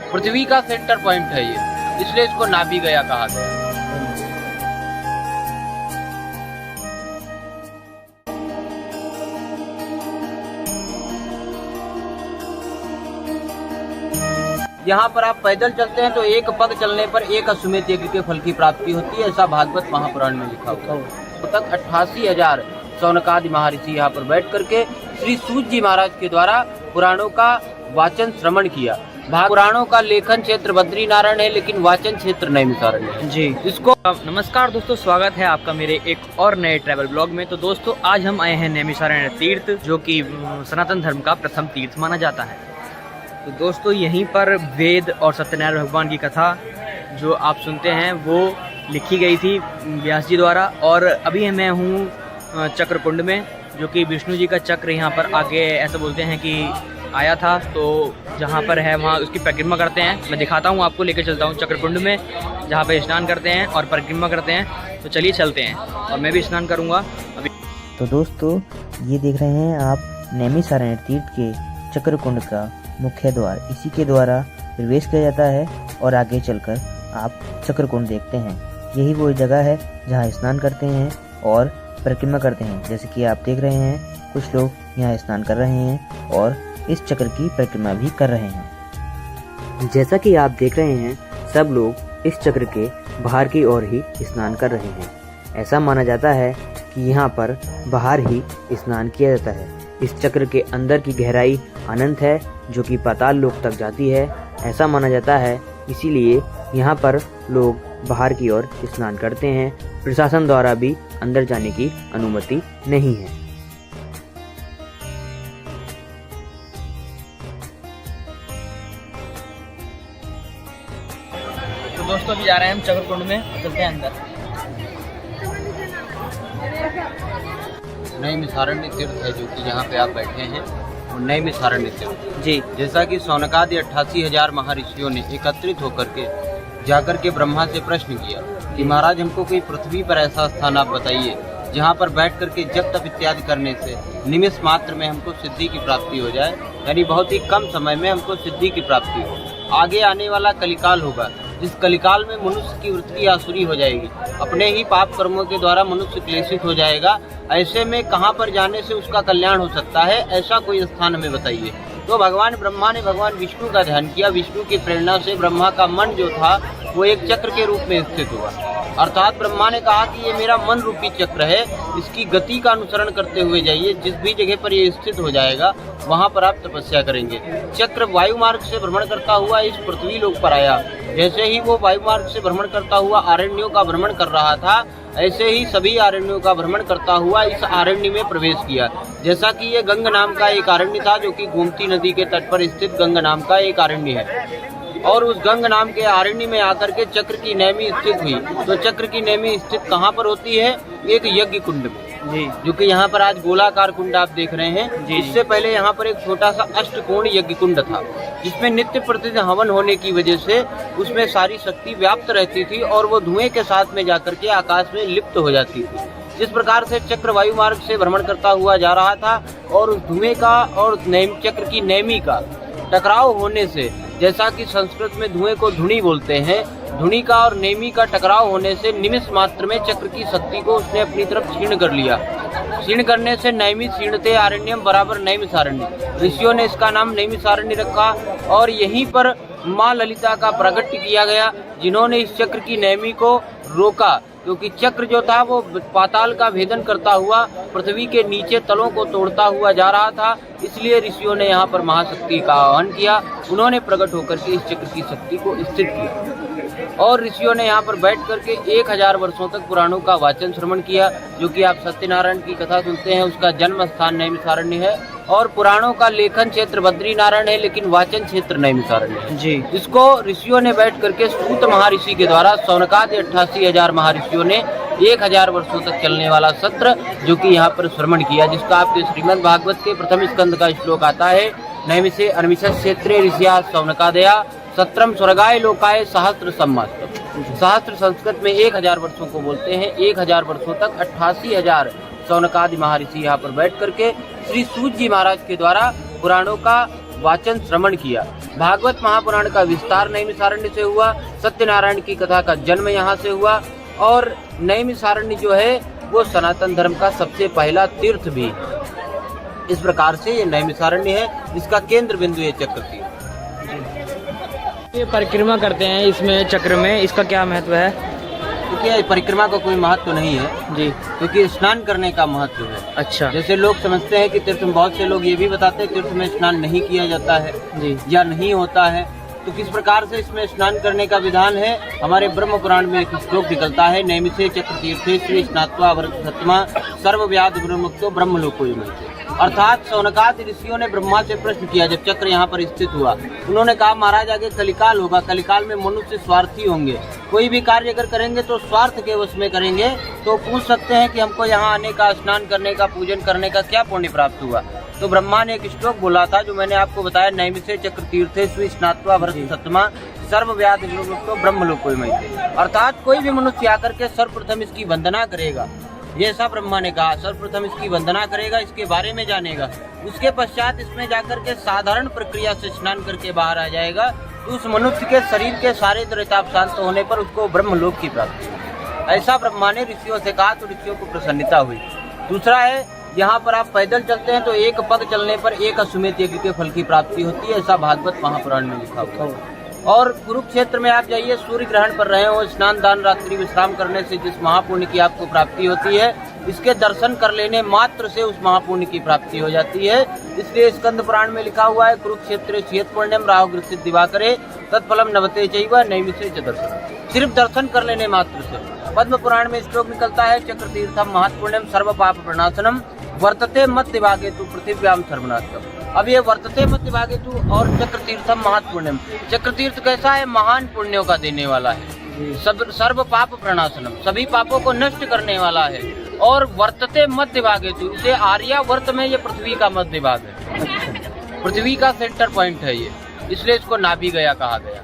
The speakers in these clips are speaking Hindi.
पृथ्वी का सेंटर पॉइंट है ये, इसलिए इसको नाभि गया कहा गया। यहाँ पर आप पैदल चलते हैं तो एक पग चलने पर एक अश्वमेध यज्ञ के फल की प्राप्ति होती है, ऐसा भागवत महापुराण में लिखा हुआ है। तो तक 88,000 शौनकादि महर्षि यहाँ पर बैठ करके श्री सूत जी महाराज के द्वारा पुराणों का वाचन श्रवण किया। पुराणों का लेखन क्षेत्र बद्री नारायण है, लेकिन वाचन क्षेत्र नैमिषारण्य है जी। इसको नमस्कार दोस्तों, स्वागत है आपका मेरे एक और नए ट्रैवल ब्लॉग में। तो दोस्तों आज हम आए हैं नैमिषारण्य तीर्थ, जो कि सनातन धर्म का प्रथम तीर्थ माना जाता है। तो दोस्तों यहीं पर वेद और सत्यनारायण भगवान की कथा जो आप सुनते हैं वो लिखी गई थी व्यास जी द्वारा। और अभी मैं हूँ चक्रकुंड में, जो कि विष्णु जी का चक्र यहाँ पर आगे ऐसा बोलते हैं कि आया था। तो जहाँ पर है वहाँ उसकी परिक्रमा करते हैं। मैं दिखाता हूँ आपको, लेकर चलता हूँ चक्रकुंड में, जहाँ पर स्नान करते हैं और परिक्रमा करते हैं। तो चलिए चलते हैं, और मैं भी स्नान करूँगा अभी। तो दोस्तों ये देख रहे हैं आप नैमिषारण्य तीर्थ के चक्रकुंड का मुख्य द्वार, इसी के द्वारा प्रवेश किया जाता है और आगे चलकर आप चक्रकुंड देखते हैं। यही वो जगह है जहाँ स्नान करते हैं और परिक्रमा करते हैं। जैसे कि आप देख रहे हैं कुछ लोग यहाँ स्नान कर रहे हैं और इस चक्र की परिक्रमा भी कर रहे हैं। जैसा कि आप देख रहे हैं सब लोग इस चक्र के बाहर की ओर ही स्नान कर रहे हैं। ऐसा माना जाता है कि यहाँ पर बाहर ही स्नान किया जाता है। इस चक्र के अंदर की गहराई अनंत है, जो कि पाताल लोक तक जाती है, ऐसा माना जाता है। इसीलिए यहाँ पर लोग बाहर की ओर स्नान करते हैं। प्रशासन द्वारा भी अंदर जाने की अनुमति नहीं है। तो दोस्तों अभी जा रहे हैं हम चक्रकुंड में, चलते हैं अंदर। नैमिषारण्य तीर्थ है जो कि यहाँ पे आप बैठे हैं, और नैमिषारण्य तीर्थ जी। जैसा कि शौनकादि 88,000 महर्षियों ने एकत्रित होकर के जाकर के ब्रह्मा से प्रश्न किया कि महाराज हमको कोई पृथ्वी पर ऐसा स्थान आप बताइए जहाँ पर बैठ करके जप तप इत्यादि करने से निमिष मात्र में हमको सिद्धि की प्राप्ति हो जाए, यानी बहुत ही कम समय में हमको सिद्धि की प्राप्ति हो। आगे आने वाला कलिकाल होगा, जिस कलिकाल में मनुष्य की वृत्ति आसुरी हो जाएगी, अपने ही पाप कर्मों के द्वारा मनुष्य क्लेशित हो जाएगा। ऐसे में कहाँ पर जाने से उसका कल्याण हो सकता है, ऐसा कोई स्थान हमें बताइए। तो भगवान ब्रह्मा ने भगवान विष्णु का ध्यान किया। विष्णु की प्रेरणा से ब्रह्मा का मन जो था वो एक चक्र के रूप में स्थित हुआ। अर्थात ब्रह्मा ने कहा कि ये मेरा मन रूपी चक्र है, इसकी गति का अनुसरण करते हुए जाइए। जिस भी जगह पर ये स्थित हो जाएगा वहाँ पर आप तपस्या करेंगे। चक्र वायु मार्ग से भ्रमण करता हुआ इस पृथ्वी लोक पर आया। जैसे ही वो वायु मार्ग से भ्रमण करता हुआ आरण्यों का भ्रमण कर रहा था, ऐसे ही सभी आरण्यों का भ्रमण करता हुआ इस आरण्य में प्रवेश किया। जैसा कि ये गंग नाम का एक आरण्य था, जो कि गोमती नदी के तट पर स्थित गंग नाम का एक आरण्य है। और उस गंग नाम के आरण्य में आकर के चक्र की नेमी स्थित हुई। तो चक्र की नेमी स्थित कहाँ पर होती है? एक यज्ञ कुंड में जी, जो कि यहाँ पर आज गोलाकार कुंड आप देख रहे हैं जी। इससे पहले यहाँ पर एक छोटा सा अष्टकोण यज्ञ कुंड था, जिसमें नित्य प्रतिदिन हवन होने की वजह से उसमें सारी शक्ति व्याप्त रहती थी और वो धुएं के साथ में जाकर के आकाश में लिप्त हो जाती थी। जिस प्रकार से चक्र वायु मार्ग से भ्रमण करता हुआ जा रहा था और उस धुएं का और चक्र की नेमी का टकराव होने से, जैसा कि संस्कृत में धुएं को धुनी बोलते हैं, धुनी का और नेमी का टकराव होने से निमिष मात्र में चक्र की शक्ति को उसने अपनी तरफ क्षीण कर लिया। क्षीण करने से नैमी क्षीणते आरण्यम बराबर नैमिषारण्य, ऋषियों ने इसका नाम नैमिषारण्य रखा। और यहीं पर माँ ललिता का प्रगट्य किया गया, जिन्होंने इस चक्र की नेमी को रोका, क्योंकि चक्र जो था वो पाताल का भेदन करता हुआ पृथ्वी के नीचे तलों को तोड़ता हुआ जा रहा था। इसलिए ऋषियों ने यहाँ पर महाशक्ति का आह्वान किया। उन्होंने प्रकट होकर के इस चक्र की शक्ति को स्थिर किया और ऋषियों ने यहाँ पर बैठ करके 1000 वर्षों तक पुराणों का वाचन श्रवण किया। जो कि आप सत्यनारायण की कथा सुनते हैं, उसका जन्म स्थान नैमिषारण्य है और पुराणों का लेखन क्षेत्र बद्री नारायण है, लेकिन वाचन क्षेत्र नैमिषारण्य है जी। इसको ऋषियों ने बैठ करके सूत महर्षि के द्वारा शौनकादि 88,000 महर्षियों ने 1000 वर्षों तक चलने वाला सत्र जो कि यहाँ पर श्रवण किया, जिसका आपके श्रीमद् भागवत के प्रथम स्कंद का श्लोक आता है, नैमिषे अनिमिषे क्षेत्रे ऋषिया शौनकादया सत्रम स्वर्गाय लोकाय सहस्त्र सम्मास्तम। सहस्त्र संस्कृत में 1000 वर्षों को बोलते हैं। 1000 वर्षों तक 88,000 शौनकादि महर्षि यहाँ पर बैठ करके श्री सूत जी महाराज के द्वारा पुराणों का वाचन श्रवण किया। भागवत महापुराण का विस्तार नैमिषारण्य से हुआ। सत्यनारायण की कथा का जन्म यहाँ से हुआ और नैमिषारण्य जो है वो सनातन धर्म का सबसे पहला तीर्थ भी है। इस प्रकार से ये नैमिषारण्य है, इसका केंद्र बिंदु ये चक्र तीर्थ। ये परिक्रमा करते हैं इसमें चक्र में, इसका क्या महत्व है? क्योंकि परिक्रमा का कोई महत्व नहीं है जी, क्योंकि स्नान करने का महत्व है। अच्छा जैसे लोग समझते हैं कि तीर्थ में, बहुत से लोग ये भी बताते हैं तीर्थ में स्नान नहीं किया जाता है जी, या नहीं होता है, तो किस प्रकार से इसमें स्नान करने का विधान है। हमारे ब्रह्म पुराण में एक श्लोक निकलता है, नैमिषे चक्र तीर्थे श्री स्नात्वा वर्तमा सर्वव्याध विमुक्तो ब्रह्मलोकोयमैते। अर्थात शौनकादि ऋषियों ने ब्रह्मा से प्रश्न किया जब चक्र यहाँ पर स्थित हुआ। उन्होंने कहा महाराज आगे कलिकाल होगा, कलिकाल में मनुष्य स्वार्थी होंगे, कोई भी कार्य अगर करेंगे तो स्वार्थ के वश में करेंगे, तो पूछ सकते हैं कि हमको यहाँ आने का, स्नान करने का, पूजन करने का क्या पुण्य प्राप्त हुआ। तो ब्रह्मा ने एक श्लोक बोला था जो मैंने आपको बताया, नैमिषे चक्र तीर्थे स्वी स्नात्वा वर्तमा सर्वव्याध विमुक्तो ब्रह्मलोकोयमैते। अर्थात कोई भी मनुष्य आकर के सर्वप्रथम इसकी वंदना करेगा, ये ऐसा ब्रह्मा ने कहा, सर्वप्रथम इसकी वंदना करेगा, इसके बारे में जानेगा, उसके पश्चात इसमें जाकर के साधारण प्रक्रिया से स्नान करके बाहर आ जाएगा, तो उस मनुष्य के शरीर के सारे द्वैताप शांत होने पर उसको ब्रह्मलोक की प्राप्ति होगी। ऐसा ब्रह्मा ने ऋषियों से कहा, तो ऋषियों को प्रसन्नता हुई। दूसरा है, यहाँ पर आप पैदल चलते हैं तो एक पग चलने पर एक अश्वमेध यज्ञ के फल की प्राप्ति होती है, ऐसा भागवत महापुराण में लिखा हुआ है। और कुरुक्षेत्र में आप जाइए, सूर्य ग्रहण पर रहे हो, स्नान दान रात्रि विश्राम करने से जिस महापुण्य की आपको प्राप्ति होती है, इसके दर्शन कर लेने मात्र से उस महापुण्य की प्राप्ति हो जाती है। इसलिए स्कंद पुराण में लिखा हुआ है, कुरुक्षेत्रे सियत पुण्यम राहु गृहीत दिवाकरे तत्फलम नवते चैव नैमिषे च दर्शन। सिर्फ दर्शन कर लेने मात्र से। पद्म पुराण में श्लोक निकलता है, चक्र तीर्थम महत्पुण्यम सर्व पाप प्रणाशनम वर्तते मध्य भागे तु पृथिव्याम सर्वनाशम। अब ये वर्तते मध्य भागे तु और चक्र तीर्थम महत्पुण्यम, चक्र तीर्थ कैसा है? महान पुण्यों का देने वाला है, सर्व पाप प्रणाशनम, सभी पापों को नष्ट करने वाला है। और वर्तते मध्य भागे तु, इसे आर्यावर्त में ये पृथ्वी का मध्य भाग है, पृथ्वी का सेंटर पॉइंट है ये, इसलिए इसको नाभि गया कहा गया।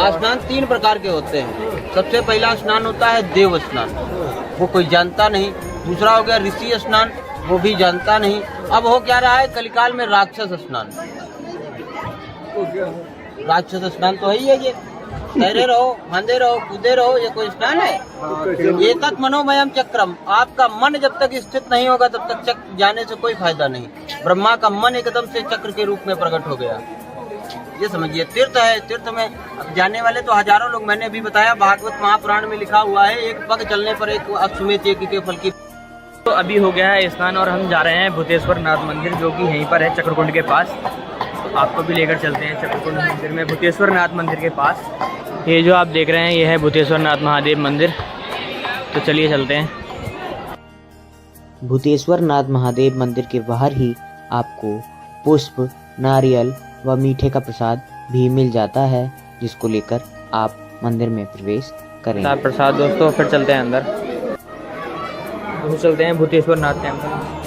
स्नान 3 प्रकार के होते हैं। सबसे पहला स्नान होता है देव स्नान, वो कोई जानता नहीं। दूसरा हो गया ऋषि स्नान, वो भी जानता नहीं। अब हो क्या रहा है कलिकाल में? राक्षस स्नान। राक्षस स्नान तो है ही है, ये तैरे रहो, फांदे रहो, कूदे रहो, ये कोई स्नान है? ये तत् मनोमयम चक्रम, आपका मन जब तक स्थित नहीं होगा तब तक चक्र जाने से कोई फायदा नहीं। ब्रह्मा का मन एकदम से चक्र के रूप में प्रकट हो गया, ये समझिए। तीर्थ है, तीर्थ में जाने वाले तो हजारों लोग, मैंने अभी बताया भागवत महापुराण में लिखा हुआ है, एक पग चलने पर एक अश्वमेध यज्ञ के फल की। तो अभी हो गया है स्नान और हम जा रहे हैं भूतेश्वर नाथ मंदिर, जो कि यहीं पर है चक्रकुंड के पास। तो आपको भी लेकर चलते हैं चक्रकुंड मंदिर में, भूतेश्वर नाथ मंदिर के पास। ये जो आप देख रहे हैं ये है भूतेश्वर नाथ महादेव मंदिर। तो चलिए चलते हैं। भूतेश्वर नाथ महादेव मंदिर के बाहर ही आपको पुष्प, नारियल व मीठे का प्रसाद भी मिल जाता है, जिसको लेकर आप मंदिर में प्रवेश करेंगे। प्रसाद दोस्तों, फिर चलते हैं अंदर। तो चलते हैं भूतेश्वर नाथ टेम्पल।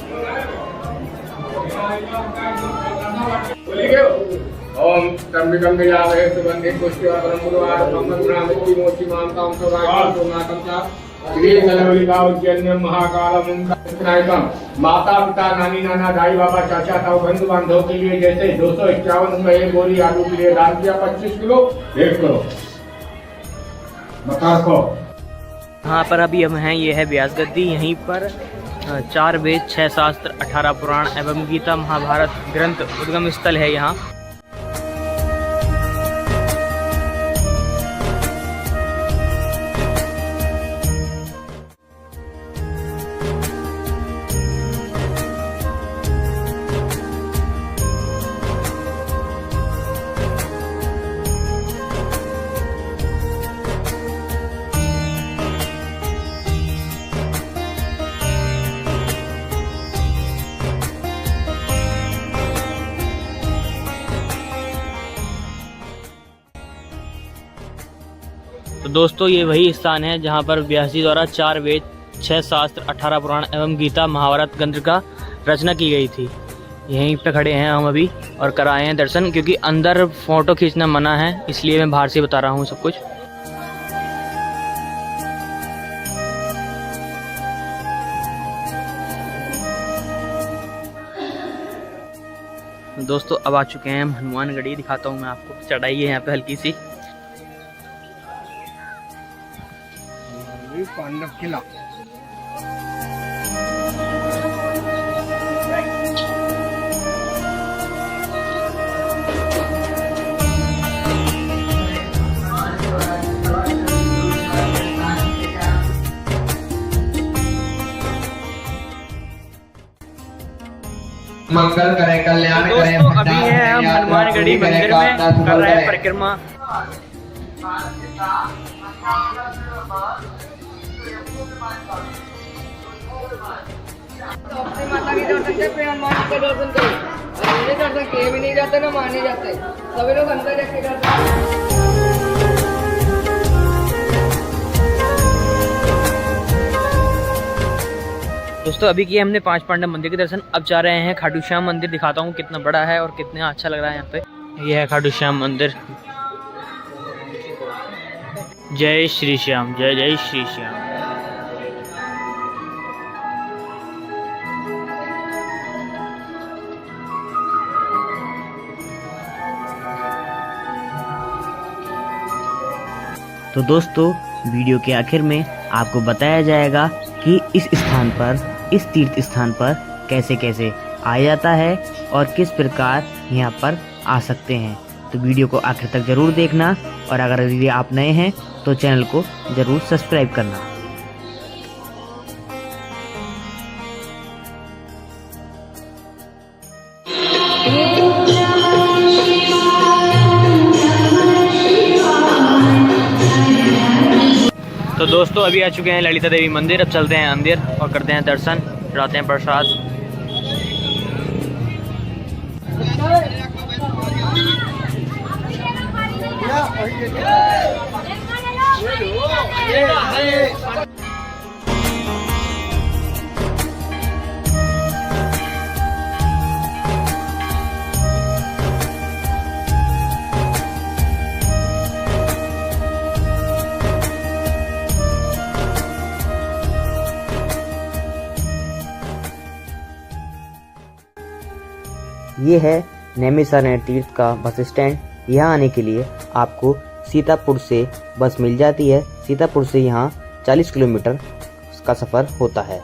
ओम त्र्यंबकं यजामहे सुगंधिं पुष्टिवर्धनं गुरुवायुरं ब्रह्मणामिति मोचि मां तां सौभाग्यं सोमनाथं च श्रीजलवलिका उज्जैन्यं महाकालम नायकम। माता पिता नानी नाना दाई बाबा चाचा ताऊ बंधु बांधव के लिए जैसे 251 रुपये बोरी आलू के लिए दान किया 25 किलो 1 करो बता रखो। यहाँ पर अभी हम हैं, ये है व्यास गद्दी। यहीं पर 4 वेद 6 शास्त्र 18 पुराण एवं गीता महाभारत ग्रंथ उद्गम स्थल है यहाँ। तो दोस्तों ये वही स्थान है जहाँ पर व्यास जी द्वारा 4 वेद 6 शास्त्र 18 पुराण एवं गीता महाभारत ग्रंथ का रचना की गई थी। यहीं पे खड़े हैं हम अभी और कराए हैं दर्शन, क्योंकि अंदर फोटो खींचना मना है, इसलिए मैं बाहर से बता रहा हूँ सब कुछ। दोस्तों अब आ चुके हैं हम हनुमानगढ़ी, दिखाता हूँ मैं आपको। चढ़ाई है यहाँ पे हल्की सी। पांडव किला। मंगल करे, कल्याण करे। दोस्तों अभी है हम हनुमानगढ़ी मंदिर में कर रहे हैं परिक्रमा। अपनी माता की दर्शन से फिर हनुमान का दर्शन करें। नहीं दर्शन किए भी नहीं जाते ना माने जाते, सभी लोग अंदर जाके दर्शन। दोस्तों अभी किए हमने 5 पांडव मंदिर के दर्शन। अब जा रहे हैं खाटू श्याम मंदिर, दिखाता हूँ कितना बड़ा है और कितना अच्छा लग रहा है यहाँ पे। यह है खाटू श्याम मंदिर। जय श्री श्याम, जय जय श्री श्याम। तो दोस्तों वीडियो के आखिर में आपको बताया जाएगा कि इस स्थान पर, इस तीर्थ स्थान पर कैसे कैसे आया जाता है और किस प्रकार यहाँ पर आ सकते हैं। तो वीडियो को आखिर तक जरूर देखना और अगर यदि आप नए हैं तो चैनल को जरूर सब्सक्राइब करना। तो दोस्तों अभी आ चुके हैं ललिता देवी मंदिर। अब चलते हैं अंदर और करते हैं दर्शन, चढ़ाते हैं प्रसाद। ये है नैमिषारण्य तीर्थ का बस स्टैंड। यहाँ आने के लिए आपको सीतापुर से बस मिल जाती है। सीतापुर से यहाँ 40 किलोमीटर का सफ़र होता है।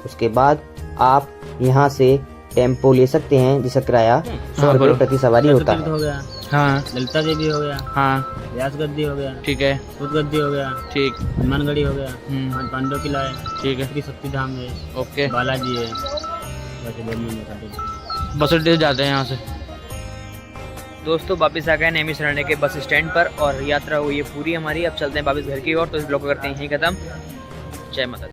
उसके बाद आप यहाँ से टेम्पो ले सकते हैं जिसका किराया 100 रुपये प्रति सवारी होता है। हो गया, हाँ। ललिता देवी हो गया, हाँ। व्यास गद्दी हो गया, ठीक है। गद्दी हो गया, ठीक। हनुमानगढ़ी हो गया, पांडव किला है, ठीक है। श्री शक्ति धाम है, ओके। बालाजी है। बस अड्डे से जाते हैं यहाँ से। दोस्तों वापस आ गए नैमिषारण्य के बस स्टैंड पर और यात्रा हुई है पूरी हमारी। अब चलते हैं वापस घर की ओर। तो इस ब्लॉग को करते हैं यहीं खत्म। जय माता दी।